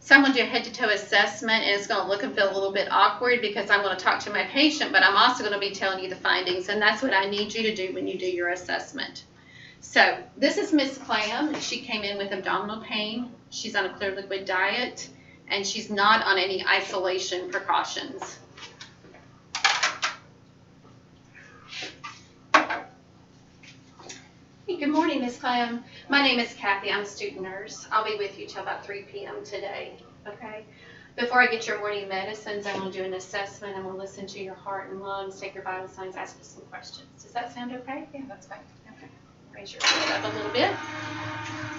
So I'm going to do a head-to-toe assessment, and it's going to look and feel a little bit awkward because I'm going to talk to my patient, but I'm also going to be telling you the findings, and that's what I need you to do when you do your assessment. So this is Miss Clam. She came in with abdominal pain. She's on a clear liquid diet, and she's not on any isolation precautions. Hey, good morning, Miss Clam. My name is Kathy. I'm a student nurse. I'll be with you till about 3 p.m. today, okay? Before I get your morning medicines, I'm going to do an assessment. I'm going to listen to your heart and lungs, take your vital signs, ask you some questions. Does that sound okay? Yeah, that's fine. Okay. Raise your head up a little bit.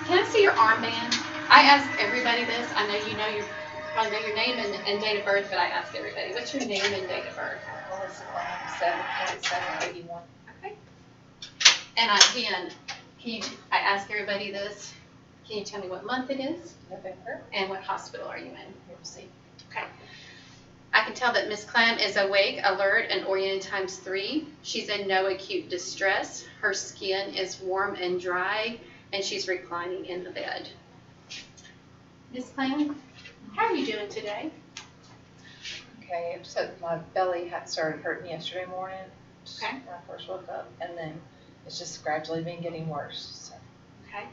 Can I see your armband? I ask everybody this. I know you know your name and date of birth, but I ask everybody, what's your name and date of birth? Melissa Clam, 7/27/81. Okay. And again, I ask everybody this. Can you tell me what month it is? November. And what hospital are you in? University. Okay. I can tell that Miss Clam is awake, alert, and oriented ×3. She's in no acute distress. Her skin is warm and dry, and she's reclining in the bed. Miss Clam, how are you doing today? Okay, so my belly had started hurting yesterday morning, Okay. when I first woke up, and then it's just gradually been getting worse. So Okay.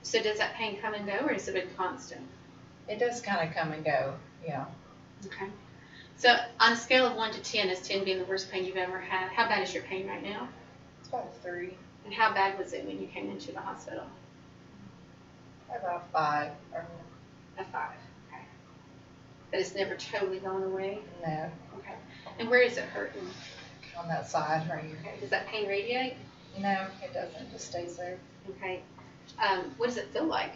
So does that pain come and go, or has it been constant? it does kind of come and go, yeah. Okay. So on a scale of 1 to 10, is 10 being the worst pain you've ever had, how bad is your pain right now? It's about 3, And how bad was it when you came into the hospital? about 5, or A 5. Okay. But it's never totally gone away? no, Okay. And where is it hurting? on that side right here. Okay. Does that pain radiate? No, it doesn't, it just stays there. Okay. What does it feel like?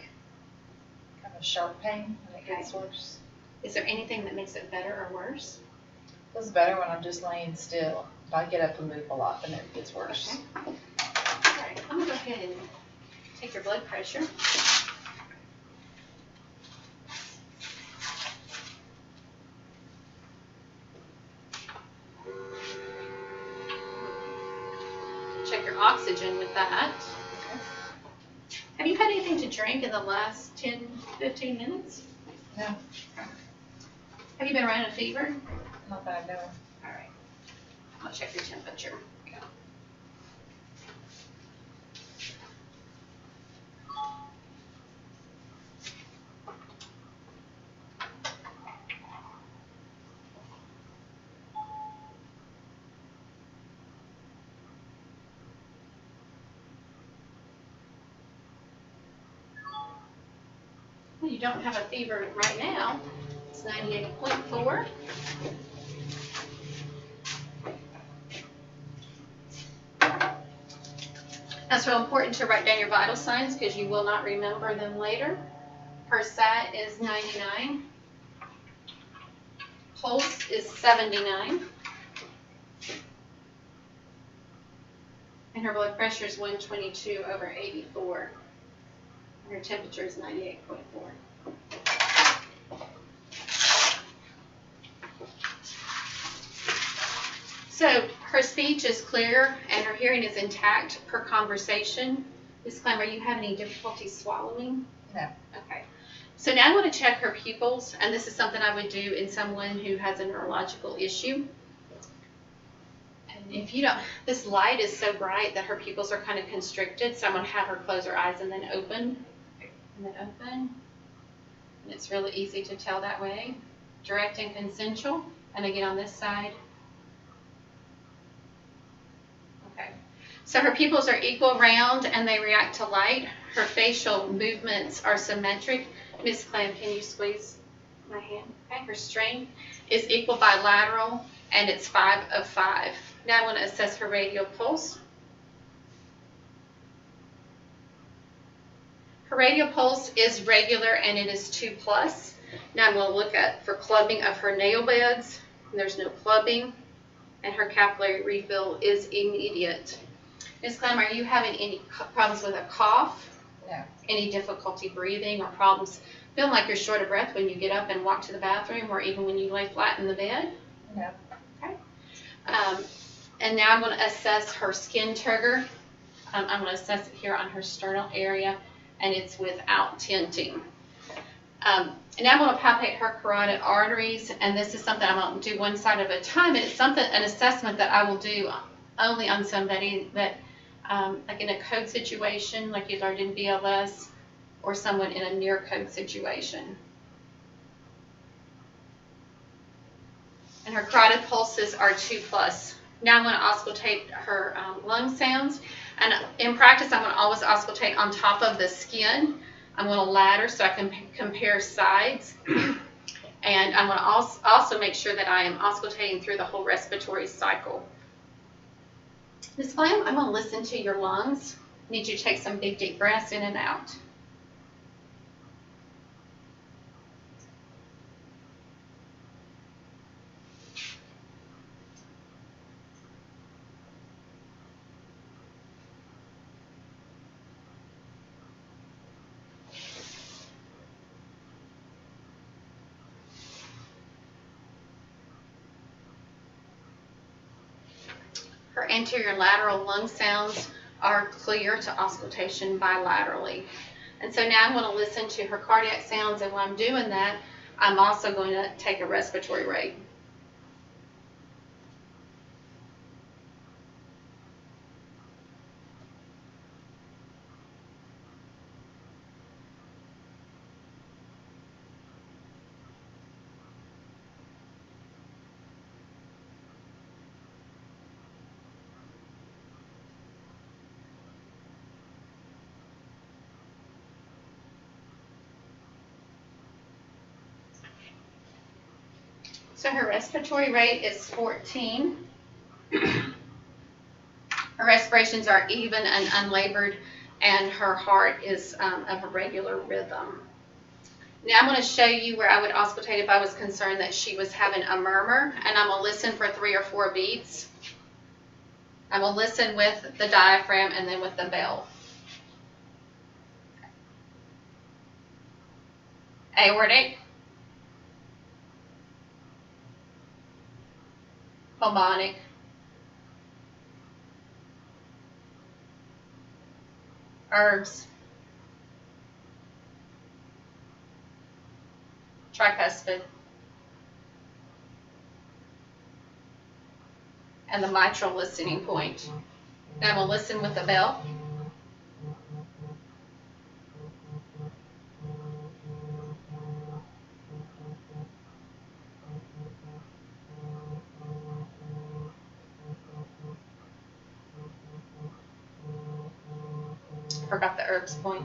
Kind of sharp pain, and it gets Okay. worse. Is there anything that makes it better or worse? It feels better when I'm just laying still. If I get up and move a lot, then it gets worse. Okay. All right. I'm going to go ahead and take your blood pressure. Check your oxygen with that. Have you had anything to drink in the last 10, 15 minutes? No, Have you been around a fever? not that I know of. All right. I'll check your temperature. Well, you don't have a fever right now. It's 98.4. That's real important to write down your vital signs because you will not remember them later. Her sat is 99. Pulse is 79. And her blood pressure is 122/84. And her temperature is 98.4. So her speech is clear and her hearing is intact per conversation. Ms. Clem, are you having any difficulty swallowing? No. Okay. So now I want to check her pupils, and this is something I would do in someone who has a neurological issue. And if you don't, this light is so bright that her pupils are kind of constricted, so I'm going to have her close her eyes and then open, and then open. And it's really easy to tell that way. Direct and consensual. And again on this side. Okay. So her pupils are equal round and they react to light. Her facial movements are symmetric. Miss Clem, can you squeeze my hand? Okay. Her strain is equal bilateral and it's 5 of 5. Now I want to assess her radial pulse. Her radial pulse is regular and it is 2+. Now I'm going to look at for clubbing of her nail beds. And there's no clubbing. And her capillary refill is immediate. Ms. Clem, are you having any problems with a cough? No. Any difficulty breathing or problems feeling like you're short of breath when you get up and walk to the bathroom or even when you lay flat in the bed? No. Okay. And now I'm going to assess her skin turgor. I'm going to assess it here on her sternal area, and it's without tinting. And now I'm going to palpate her carotid arteries, and this is something I'm going to do one side at a time, and it's an assessment that I will do only on somebody that, like in a code situation, like you learned in BLS, or someone in a near code situation. And her carotid pulses are 2+. Now I'm going to auscultate her lung sounds, and in practice I'm going to always auscultate on top of the skin. I'm going to ladder so I can compare sides, and I'm going to also make sure that I am auscultating through the whole respiratory cycle. Ms. Clam, I'm going to listen to your lungs. I need you to take some big deep breaths in and out. Her anterior lateral lung sounds are clear to auscultation bilaterally. And so now I'm going to listen to her cardiac sounds, and while I'm doing that, I'm also going to take a respiratory rate. So her respiratory rate is 14. Her respirations are even and unlabored, and her heart is of a regular rhythm. Now I'm going to show you where I would auscultate if I was concerned that she was having a murmur, and I'm going to listen for 3 or 4 beats. I'm going to listen with the diaphragm and then with the bell. Aortic, pulmonic, herbs, tricuspid, and the mitral listening point. Now I'm going to listen with the bell. Forgot the herbs point.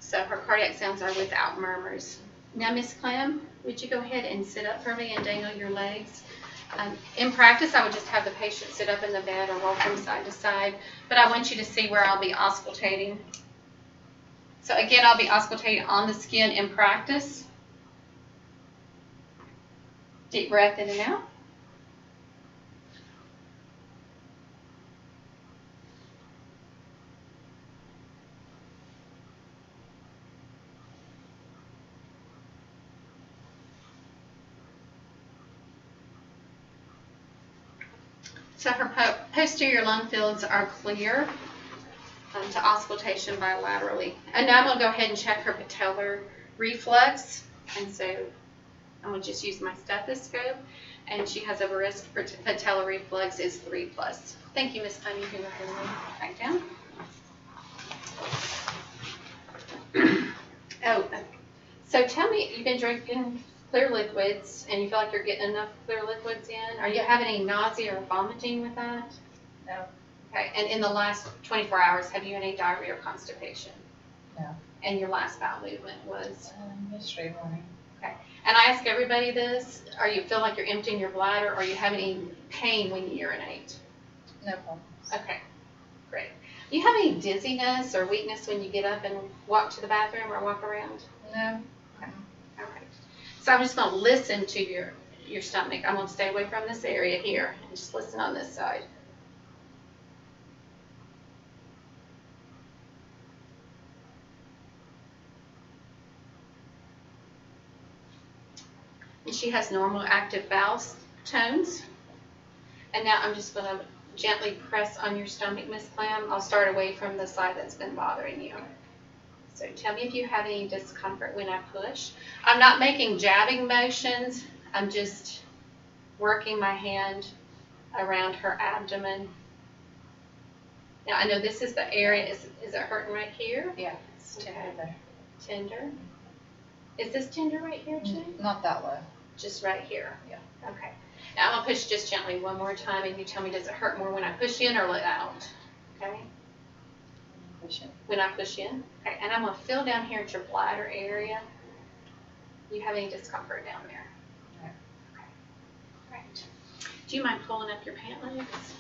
So her cardiac sounds are without murmurs. Now, Miss Clem, would you go ahead and sit up for me and dangle your legs? In practice, I would just have the patient sit up in the bed or roll from side to side, but I want you to see where I'll be auscultating. So again, I'll be auscultating on the skin in practice. Deep breath in and out. So her posterior lung fields are clear to auscultation bilaterally. And now I'm going to go ahead and check her patellar reflex. And so I'm going to just use my stethoscope. And she has a risk for patellar reflex is 3+. Thank you, Miss Clem. You can go ahead and lay back down. Oh, so tell me, you've been drinking clear liquids, and you feel like you're getting enough clear liquids in? Are you having any nausea or vomiting with that? No. Okay, and in the last 24 hours, have you had any diarrhea or constipation? No. And your last bowel movement was? Yesterday morning. Okay, and I ask everybody this, are you feel like you're emptying your bladder, or are you having any pain when you urinate? No problems. Okay, great. Do you have any dizziness or weakness when you get up and walk to the bathroom or walk around? No. Okay. Okay. So I'm just going to listen to your stomach. I'm going to stay away from this area here and just listen on this side. And she has normal active bowel tones. And now I'm just going to gently press on your stomach, Miss Clem. I'll start away from the side that's been bothering you. So tell me if you have any discomfort when I push. I'm not making jabbing motions. I'm just working my hand around her abdomen. Now I know this is the area. Is it hurting right here? Yeah, it's tender there. Tender. Is this tender right here too? Not that low. Just right here. Yeah. Okay. Now I'm gonna push just gently one more time, and you tell me, does it hurt more when I push in or let out? Okay. Push in. When I push in. Okay. And I'm gonna feel down here at your bladder area. You have any discomfort down there? No. Okay. Right. Do you mind pulling up your pant legs?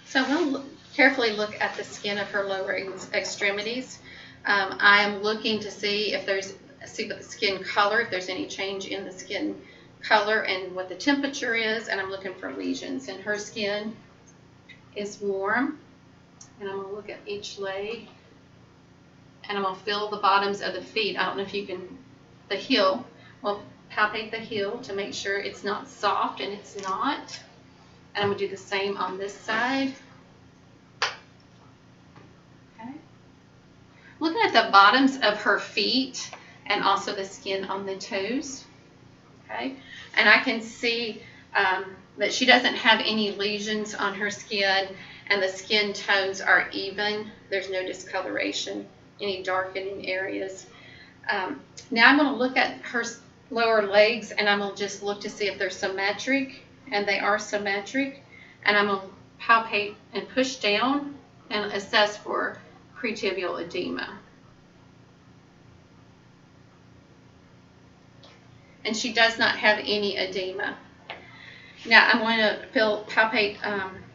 So I'm going to carefully look at the skin of her lower extremities. I am looking to see if see the skin color, if there's any change in the skin color and what the temperature is, and I'm looking for lesions. And her skin is warm, and I'm going to look at each leg, and I'm going to feel the bottoms of the feet. I don't know if you can, the heel. We'll palpate the heel to make sure it's not soft, and it's not. And I'm going to do the same on this side. Okay. Looking at the bottoms of her feet and also the skin on the toes. Okay. And I can see that she doesn't have any lesions on her skin, and the skin tones are even. There's no discoloration, any darkening areas. Now I'm going to look at her lower legs, and I'm going to just look to see if they're symmetric. And they are symmetric, and I'm going to palpate and push down and assess for pretibial edema. And she does not have any edema. Now I'm going to palpate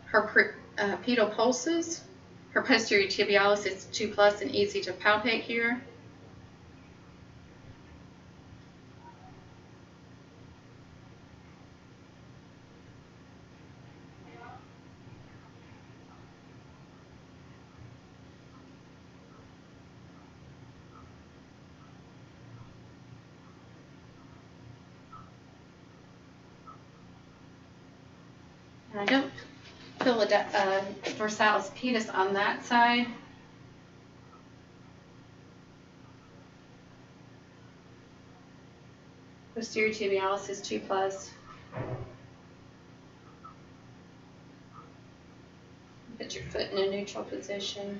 her pedal pulses. Her posterior tibialis is 2+ and easy to palpate here. And I don't feel a dorsalis pedis on that side. Posterior tibialis is 2+. Put your foot in a neutral position.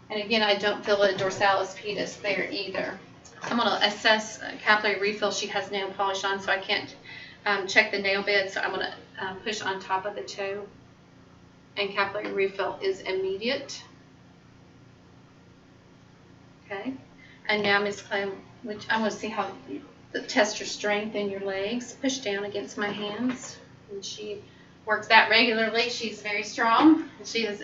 And again, I don't feel a dorsalis pedis there either. I'm going to assess capillary refill. She has nail polish on, so I can't check the nail bed, so I'm going to push on top of the toe. And capillary refill is immediate. Okay. And now, Ms. Clem, I'm going to see how to test your strength in your legs. Push down against my hands. And she works that regularly. She's very strong. She has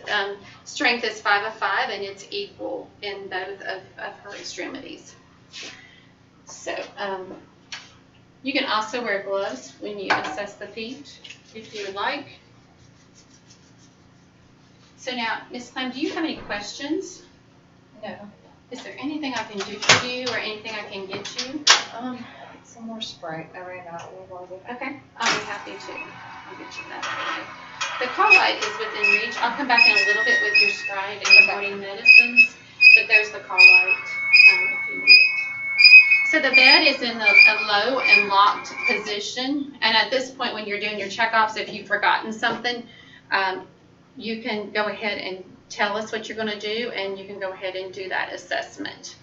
strength is 5 of 5, and it's equal in both of her extremities. So you can also wear gloves when you assess the feet, if you would like. So now, Ms. Clem, do you have any questions? No. Is there anything I can do for you or anything I can get you? Some more Sprite. I ran out a little while ago. Okay, I'll be happy to. I'll get you that for you. The call light is within reach. I'll come back in a little bit with your Sprite and your morning medicines, but there's the call light if you need it. So the bed is in a low and locked position, and at this point when you're doing your checkoffs, if you've forgotten something, you can go ahead and tell us what you're going to do, and you can go ahead and do that assessment.